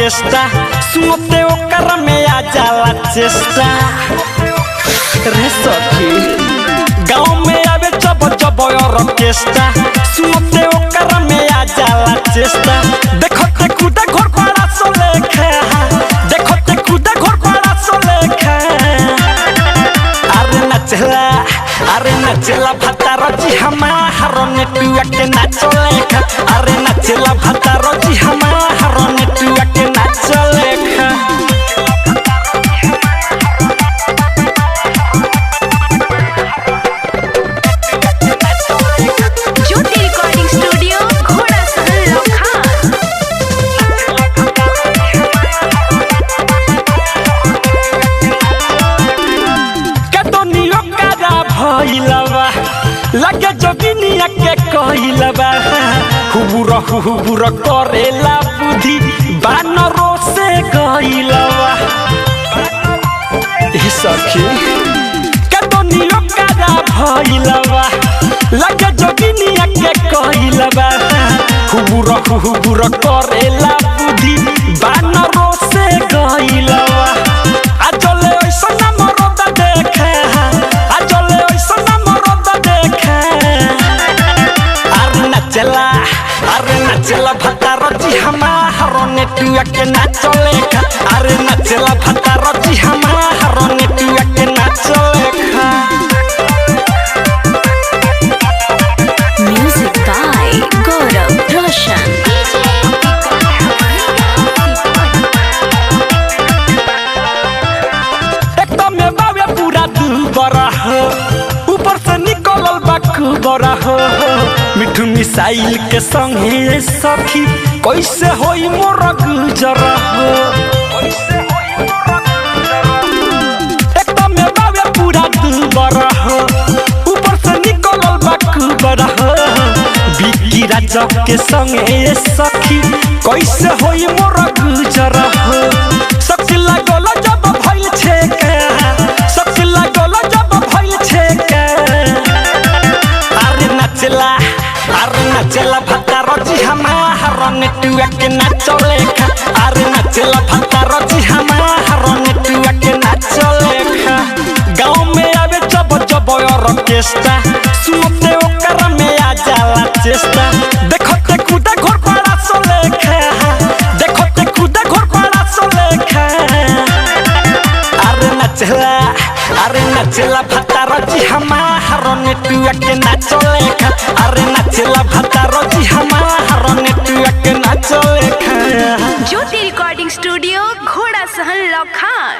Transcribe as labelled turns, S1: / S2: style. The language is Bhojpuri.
S1: ऑर्केस्ट्रा सुनते ओकर में आ जाला चेष्टा रे सखी गाँव में आवे जब जब ऑर्केस्ट्रा सुनते ओकर में आ जाला चेष्टा देखो ते खुदा घर पड़ा सो लेखे देखो ते खुदा घर पड़ा सो लेखे अरे नचला भतारो जी हमारो नेटुआ के नाचो लेखा अरे नचला भतारो जी हमारो नेटुआ के नाचो लेखा
S2: ज्योति रिकॉर्डिंग स्टूडियो घोड़ा सहल लखान
S1: कतनियो कारा भइलबा लगे जोगिनिया के कहिलबा हुबुर करेला बुद्धि बानरो से गइलबा ए सखी कतनियो कारा भइलबा लगे जोगिनिया के कहिलबा हुबुर करेला बुद्धि बानरो से गइलबा आजले ओइसन मरद देखे आजले ओइसन मरद देखे अरे नचला भतारो जी हमारो नेटुआ के नाचो लेखा अरे नचला भतारो जी हमारो नेटुआ के नाचो लेखा
S2: म्यूजिक बाय गौरव रोशन
S1: एकदम में बावे पूरा दुबरा हो ऊपर से निकलल बाकू बरा हो मिठू मिसाइल के संगे सखी कैसे होई मोर गुजर हो एकदम में बावे पूरा दुबरा हो ऊपर से निकलल बाकू बरा हो बिकी राजा के संगे सखी कैसे होई मोर गुजर हो सखी लागल जब भइल छे के सखी लागल जब भइल छे के अरे नचला भतारो जी हमारो नेटुआ के नाचो लेखा अरे नचला भतारो जी हमारो नेटुआ के नाचो लेखा गाँव में आवे जब जब ऑर्केस्ट्रा सुनते ओकर में आ जाला चेष्टा देखो ते खुदा घर पड़ा सो लेखे देखो ते खुदा घर पड़ा सो लेखे अरे नचला भतारो जी हमारो नेटुआ के नाचो लेखा अरे नचला भतारो जी हमारो नेटुआ के नाचो लेखा
S2: ज्योति रिकॉर्डिंग स्टूडियो घोड़ा सहल लखान।